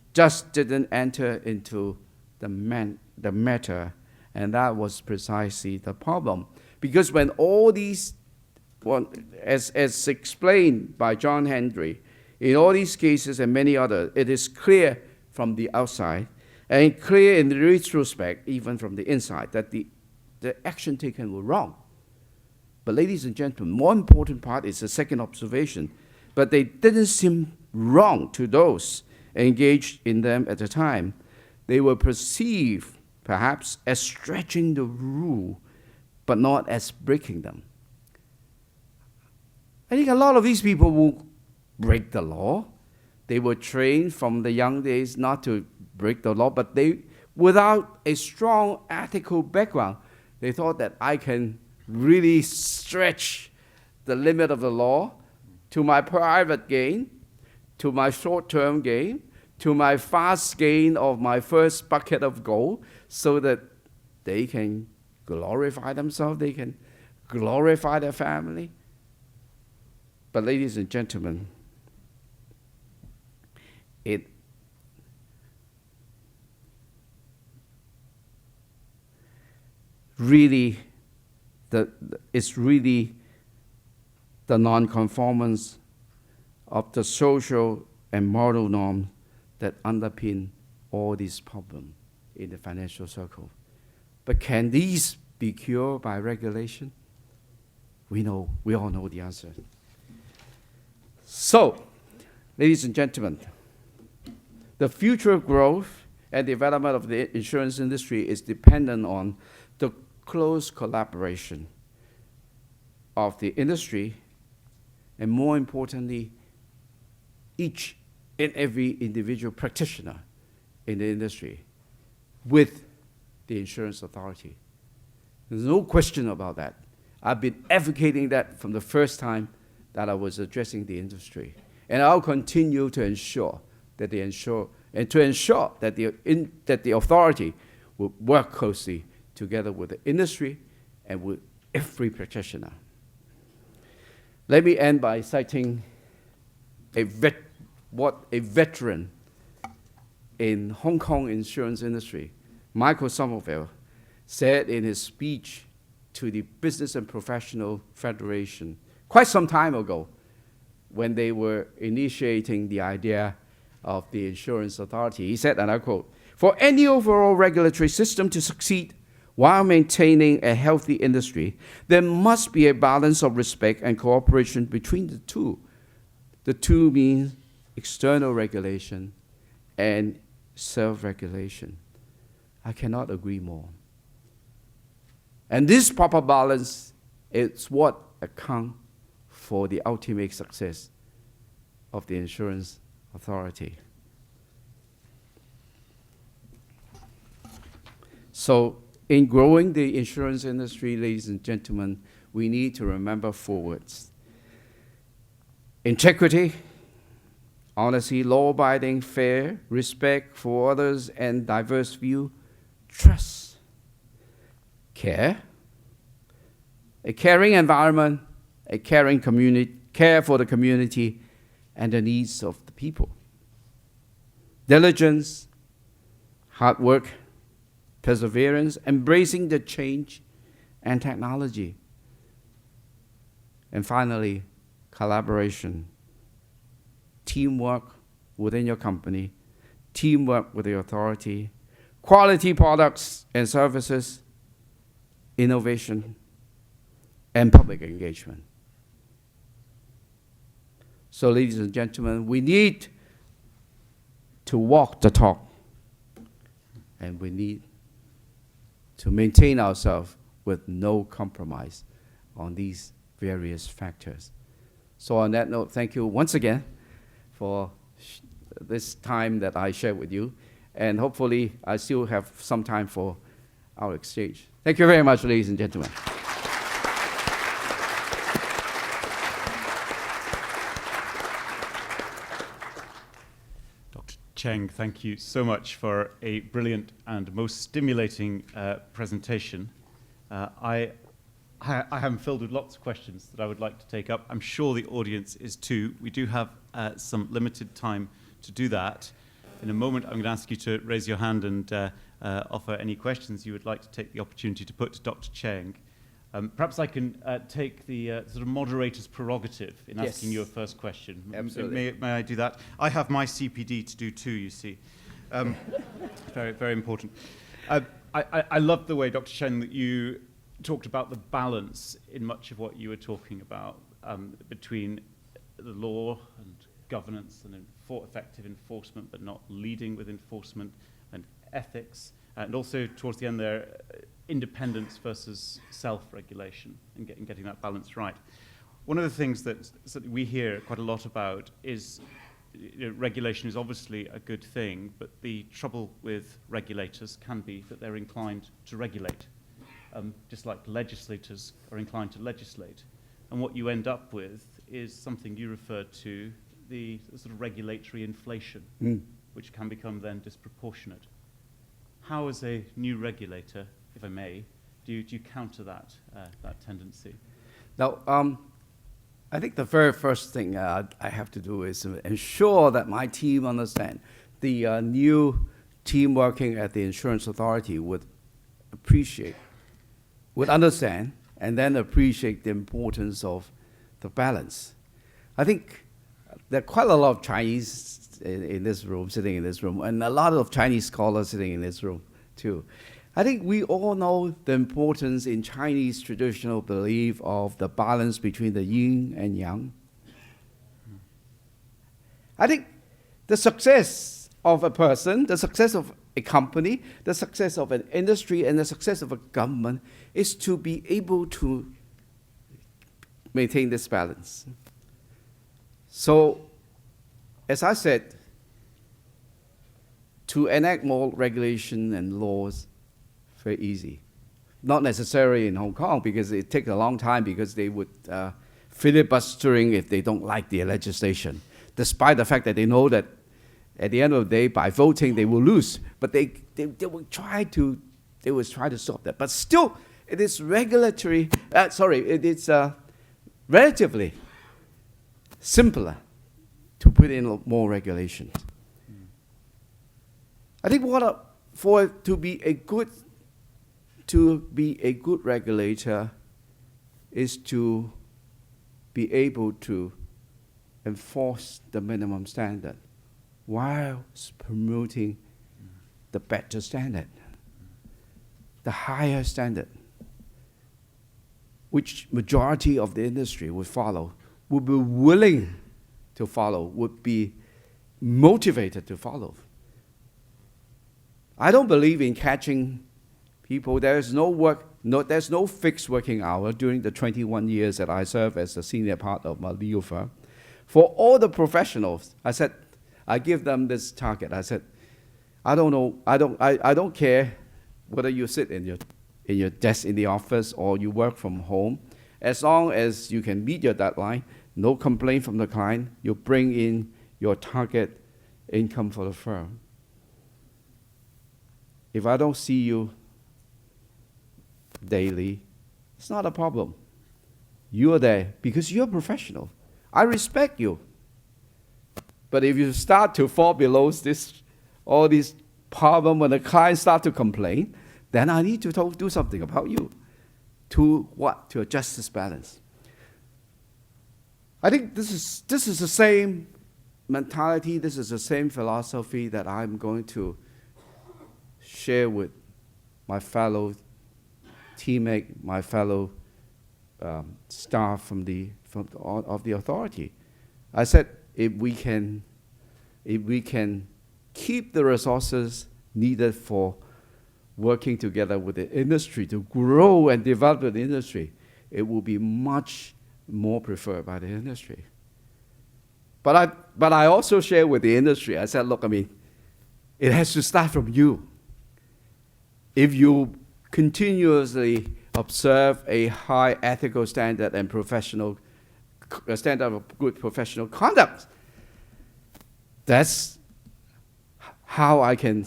enter into the matter, and that was precisely the problem. Because when all these, as explained by John Henry, in all these cases and many others, it is clear from the outside and clear in the retrospect, even from the inside, that the action taken was wrong. But ladies and gentlemen, more important part is the second observation. But they didn't seem wrong to those engaged in them at the time. They were perceived, perhaps, as stretching the rule, but not as breaking them. I think a lot of these people will break the law. They were trained from the young days not to break the law, but they, without a strong ethical background, they thought that I can really stretch the limit of the law to my private gain, to my short-term gain, to my fast gain of my first bucket of gold, so that they can glorify themselves, they can glorify their family. But ladies and gentlemen, it's really the nonconformance of the social and moral norms that underpin all these problems in the financial circle. But can these be cured by regulation? We all know the answer. So, ladies and gentlemen, the future growth and development of the insurance industry is dependent on the close collaboration of the industry, and more importantly, each and every individual practitioner in the industry with the insurance authority. There's no question about that. I've been advocating that from the first time that I was addressing the industry. And I'll continue to ensure that the authority will work closely together with the industry and with every practitioner. Let me end by citing what a veteran in Hong Kong insurance industry, Michael Somerville, said in his speech to the Business and Professional Federation quite some time ago, when they were initiating the idea of the insurance authority. He said, and I quote, "For any overall regulatory system to succeed while maintaining a healthy industry, there must be a balance of respect and cooperation between the two. The two means external regulation and self-regulation." I cannot agree more. And this proper balance is what accounts for the ultimate success of the insurance authority. So, in growing the insurance industry, ladies and gentlemen, we need to remember four words: integrity, honesty, law-abiding, fair, respect for others and diverse view, trust, care, a caring environment, a caring community, care for the community and the needs of the people, diligence, hard work, perseverance, embracing the change and technology, and finally, collaboration, teamwork within your company, teamwork with the authority, quality products and services, innovation, and public engagement. So, ladies and gentlemen, we need to walk the talk, and we need to maintain ourselves with no compromise on these various factors. So on that note, thank you once again for this time that I shared with you, and hopefully I still have some time for our exchange. Thank you very much, ladies and gentlemen. Cheng, thank you so much for a brilliant and most stimulating presentation. I am filled with lots of questions that I would like to take up. I'm sure the audience is too. We do have some limited time to do that. In a moment, I'm going to ask you to raise your hand and offer any questions you would like to take the opportunity to put to Dr. Cheng. Perhaps I can take the sort of moderator's prerogative in asking you a first question. Absolutely. May I do that? I have my CPD to do too, you see. Very, very important. I love the way, Dr. Cheng, that you talked about the balance in much of what you were talking about between the law and governance and effective enforcement, but not leading with enforcement, and ethics, and also towards the end there, independence versus self-regulation and getting that balance right. One of the things that we hear quite a lot about is regulation is obviously a good thing, but the trouble with regulators can be that they're inclined to regulate, just like legislators are inclined to legislate. And what you end up with is something you referred to, the sort of regulatory inflation, which can become then disproportionate. How, as a new regulator, if I may, do you counter that tendency? Now, I think the very first thing I have to do is ensure that my team understand the new team working at the insurance authority would understand, and then appreciate the importance of the balance. I think there are quite a lot of Chinese in this room, sitting in this room, and a lot of Chinese scholars sitting in this room too. I think we all know the importance in Chinese traditional belief of the balance between the yin and yang. I think the success of a person, the success of a company, the success of an industry, and the success of a government is to be able to maintain this balance. So, as I said, to enact more regulation and laws, very easy. Not necessarily in Hong Kong, because it takes a long time, because they would filibustering if they don't like the legislation, despite the fact that they know that at the end of the day, by voting, they will lose. But they will try to stop that. But still, it is regulatory. It is relatively simpler to put in more regulations. I think to be a good regulator is to be able to enforce the minimum standard while promoting the better standard, the higher standard, which majority of the industry would follow, would be willing to follow, would be motivated to follow. I don't believe in catching people. There's no fixed working hour during the 21 years that I served as the senior partner of my legal firm. For all the professionals, I give them this target. I said, I don't care whether you sit in your desk in the office or you work from home. As long as you can meet your deadline, no complaint from the client, you bring in your target income for the firm. If I don't see you daily, it's not a problem. You are there because you're a professional. I respect you. But if you start to fall below all these problems when the clients start to complain, then I need to do something about you. To what? To adjust this balance. I think this is the same mentality, this is the same philosophy that I'm going to share with my fellow teammate, my fellow staff of the authority. I said, if we can keep the resources needed for working together with the industry to grow and develop the industry, it will be much more preferred by the industry. But I also share with the industry, I said, look, it has to start from you. If you continuously observe a high ethical standard and a standard of good professional conduct, that's how I can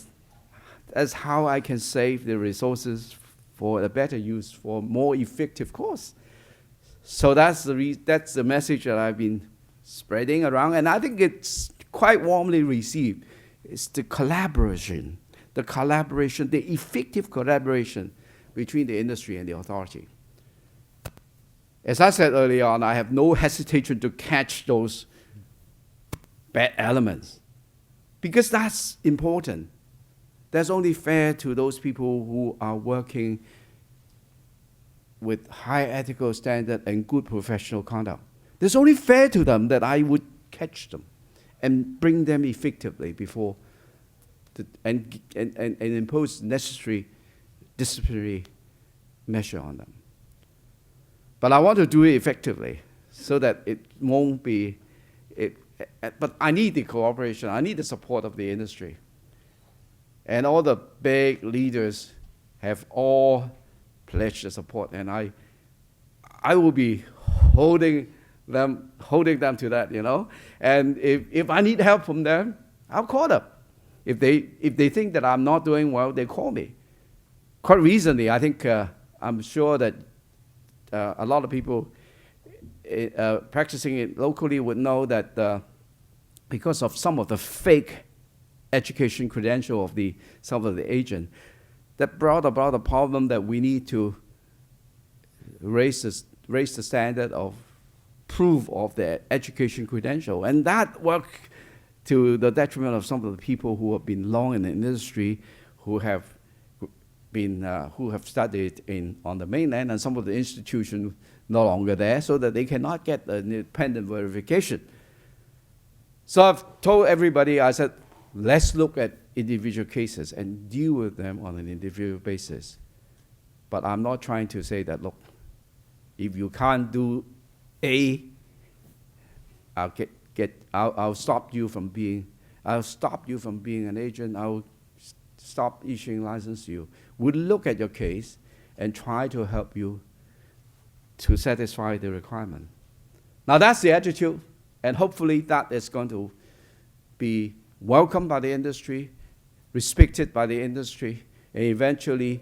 save the resources for a better use, for more effective course. So that's the message that I've been spreading around, and I think it's quite warmly received. It's the collaboration, the effective collaboration between the industry and the authority. As I said earlier on, I have no hesitation to catch those bad elements, because that's important. That's only fair to those people who are working with high ethical standard and good professional conduct. It's only fair to them that I would catch them and bring them effectively before and impose necessary disciplinary measure on them. But I want to do it effectively. so that it won't be. But I need the cooperation. I need the support of the industry. And all the big leaders have all pledged the support, and I will be holding them to that, you know. And if I need help from them, I'll call them. If they think that I'm not doing well, they call me. Quite recently, I think I'm sure that a lot of people practicing it locally would know that because of some of the fake education credential of some of the agent, that brought about a problem that we need to raise the standard of proof of their education credential, and that worked to the detriment of some of the people who have been long in the industry, who have studied on the mainland, and some of the institutions no longer there, so that they cannot get an independent verification. So I've told everybody, I said, let's look at individual cases and deal with them on an individual basis. But I'm not trying to say that, look, if you can't do A, I'll stop you from being an agent. I'll stop issuing license to you. We'll look at your case and try to help you to satisfy the requirement. Now that's the attitude, and hopefully that is going to be welcomed by the industry, respected by the industry, and eventually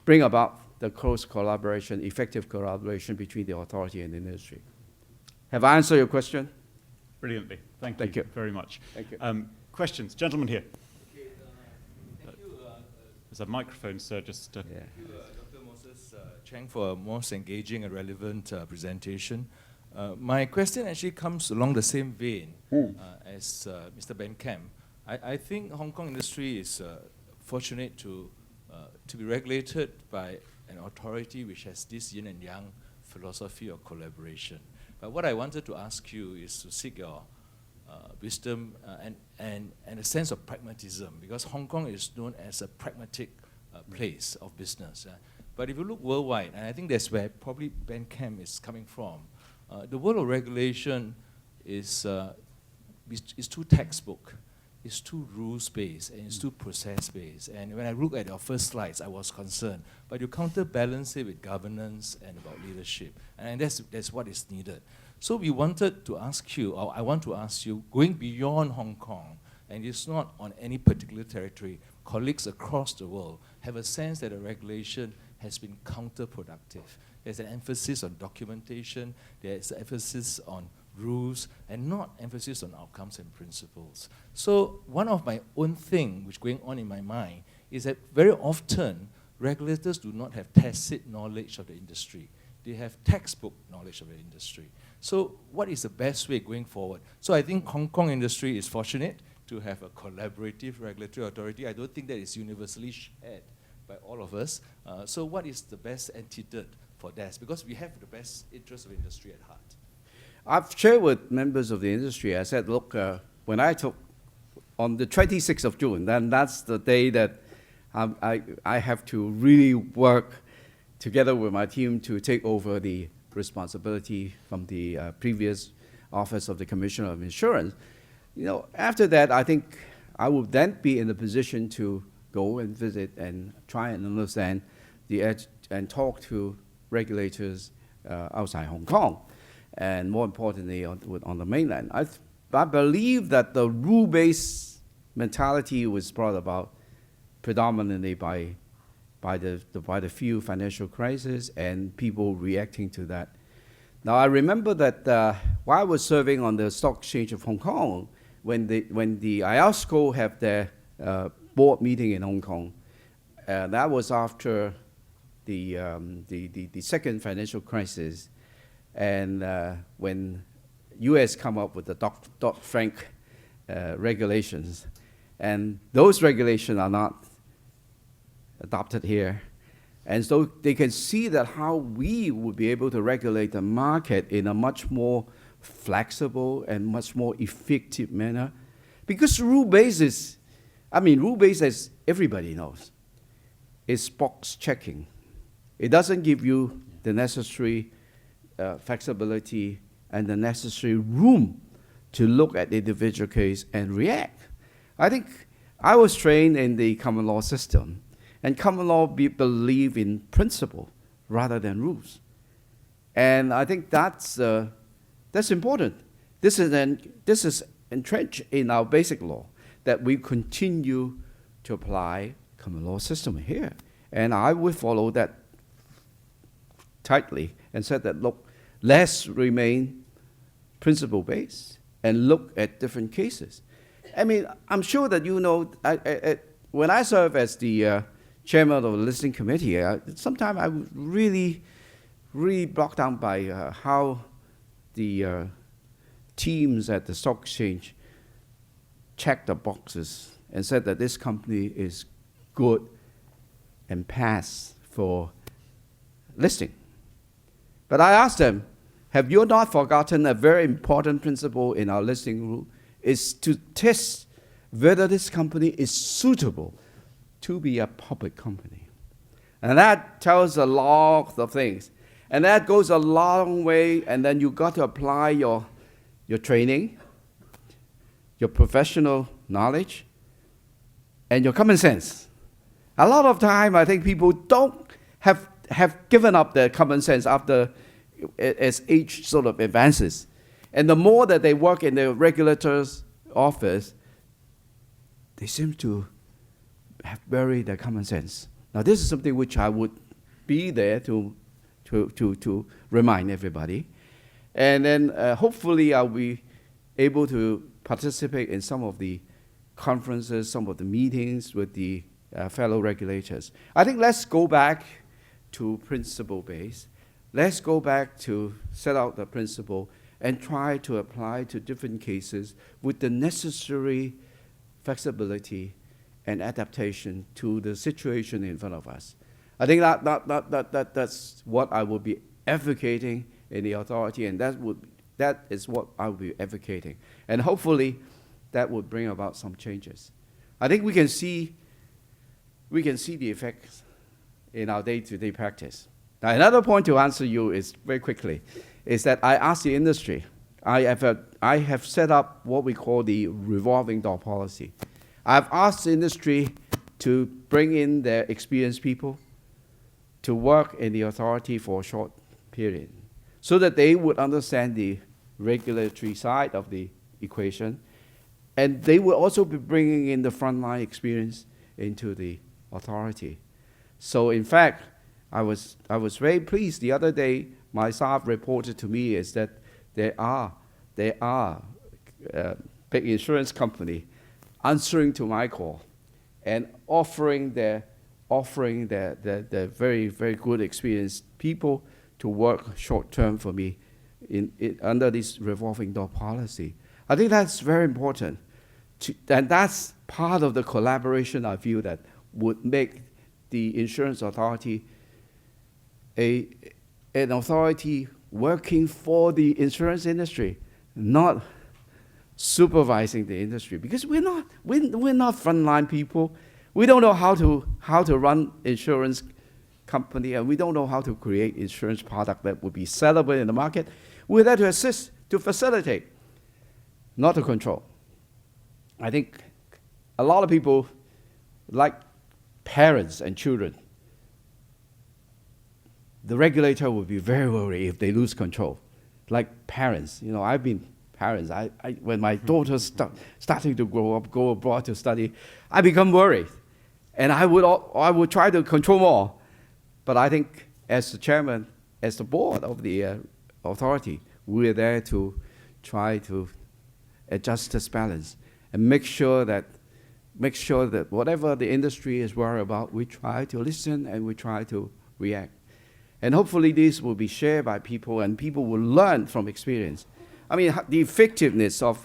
bring about the close collaboration, effective collaboration between the authority and the industry. Have I answered your question? Brilliantly. Thank Thank you you very much. Thank you. Questions? Gentlemen here. Okay, thank you. There's a microphone, sir. Just. Yeah. Thank you, Dr. Moses Cheng, for a most engaging and relevant presentation. My question actually comes along the same vein as Mr. Ben Kam. I think Hong Kong industry is fortunate to be regulated by an authority which has this yin and yang philosophy of collaboration. But what I wanted to ask you is to seek your wisdom and a sense of pragmatism, because Hong Kong is known as a pragmatic place of business. But if you look worldwide, and I think that's where probably Ben Kam is coming from, the world of regulation is too textbook, it's too rules-based, and it's too process-based. And when I look at your first slides, I was concerned. But you counterbalance it with governance and about leadership. And that's what is needed. So we wanted to ask you, or I want to ask you, going beyond Hong Kong, and it's not on any particular territory, colleagues across the world have a sense that a regulation has been counterproductive. There's an emphasis on documentation, there's an emphasis on rules, and not emphasis on outcomes and principles. So one of my own thing which going on in my mind is that very often regulators do not have tacit knowledge of the industry. They have textbook knowledge of the industry. So what is the best way going forward? So I think Hong Kong industry is fortunate to have a collaborative regulatory authority. I don't think that is universally shared by all of us. So what is the best antidote for that? Because we have the best interest of industry at heart. I've shared with members of the industry. I said, look, when I took on the 26th of June, then that's the day that I have to really work together with my team to take over the responsibility from the previous Office of the Commissioner of Insurance. You know, after that, I think I will then be in a position to go and visit and try and understand and talk to regulators outside Hong Kong, and more importantly on the mainland. I believe that the rule-based mentality was brought about predominantly by the few financial crises and people reacting to that. Now I remember that while I was serving on the Stock Exchange of Hong Kong, when the IOSCO had their board meeting in Hong Kong, that was after the second financial crisis, and when U.S. come up with the Dodd-Frank regulations, and those regulations are not adopted here. And so they can see that how we would be able to regulate the market in a much more flexible and much more effective manner. Because rule-based is, rule-based, as everybody knows, is box checking. It doesn't give you the necessary flexibility and the necessary room to look at the individual case and react. I think I was trained in the common law system, and common law believe in principle rather than rules. And I think that's important. This is entrenched in our basic law, that we continue to apply common law system here. And I will follow that tightly and said that, look, let's remain principle-based and look at different cases. I mean, I'm sure that you know, when I serve as the chairman of the listening committee, sometimes I was really blocked down by how the teams at the stock exchange checked the boxes and said that this company is good and pass for listing. But I asked them, have you not forgotten a very important principle in our listing rule is to test whether this company is suitable to be a public company. And that tells a lot of things. And that goes a long way, and then you got to apply your training, your professional knowledge, and your common sense. A lot of time, I think people don't have given up their common sense after as age sort of advances. And the more that they work in the regulator's office, they seem to have buried their common sense. Now, this is something which I would be there to remind everybody. And then hopefully I'll be able to participate in some of the conferences, some of the meetings with the fellow regulators. I think let's go back to principle-based. Let's go back to set out the principle and try to apply to different cases with the necessary flexibility and adaptation to the situation in front of us. I think that's what I would be advocating in the authority, and that is what I will be advocating. And hopefully that would bring about some changes. I think we can see the effects in our day-to-day practice. Now, another point to answer you is very quickly, is that I asked the industry. I have set up what we call the revolving door policy. I've asked the industry to bring in their experienced people to work in the authority for a short period so that they would understand the regulatory side of the equation, and they will also be bringing in the frontline experience into the authority. So in fact, I was very pleased. The other day, my staff reported to me is that there are big insurance company answering to my call and offering their very, very good experienced people to work short term for me under this revolving door policy. I think that's very important. And that's part of the collaboration I feel that would make the insurance authority an authority working for the insurance industry, not supervising the industry, because we're not frontline people. We don't know how to run insurance company, and we don't know how to create insurance product that would be sellable in the market. We're there to assist, to facilitate, not to control. I think a lot of people, like parents and children, the regulator will be very worried if they lose control. Like parents, you know, I've been parents. When my daughter's starting to grow up, go abroad to study, I become worried. And I would try to control more. But I think as the chairman, as the board of the authority, we're there to try to adjust this balance and make sure that whatever the industry is worried about, we try to listen and we try to react. And hopefully this will be shared by people, and people will learn from experience. I mean, the effectiveness of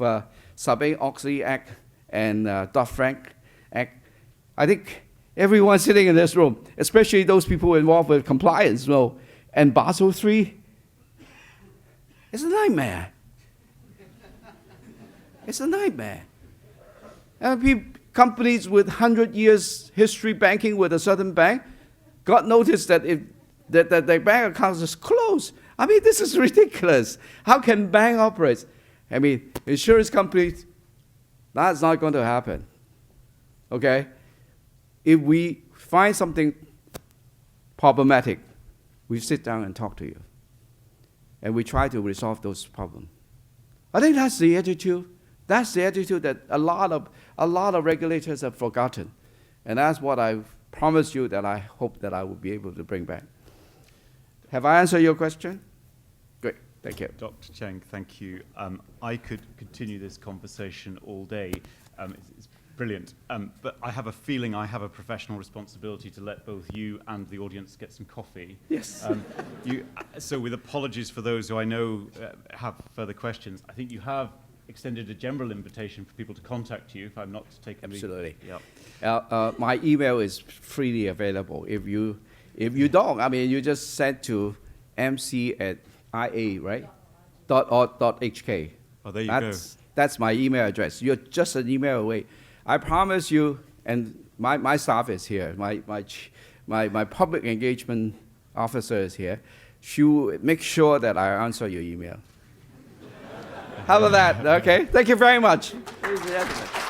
Sarbanes-Oxley Act and Dodd-Frank Act, I think everyone sitting in this room, especially those people involved with compliance, know, and Basel III, it's a nightmare. It's a nightmare. And companies with 100 years history banking with a certain bank got notice that if that their bank account is closed, I mean, this is ridiculous. How can bank operate? I mean, insurance companies, that's not going to happen. Okay? If we find something problematic, we sit down and talk to you. And we try to resolve those problems. I think that's the attitude. That's the attitude that a lot of regulators have forgotten. And that's what I promised you that I hope that I will be able to bring back. Have I answered your question? Great, thank you. Dr. Cheng, thank you. I could continue this conversation all day. It's brilliant. But I have a feeling I have a professional responsibility to let both you and the audience get some coffee. Yes. So with apologies for those who I know have further questions, I think you have extended a general invitation for people to contact you, if I'm not taking Absolutely. Yep. My email is freely available. If you don't, I mean, you just send to mc@ia, right? .org.hk. Oh, there you go. That's my email address. You're just an email away. I promise you, and my staff is here. My public engagement officer is here. She will make sure that I answer your email. How about that? Okay. Thank you very much. Ladies and gentlemen.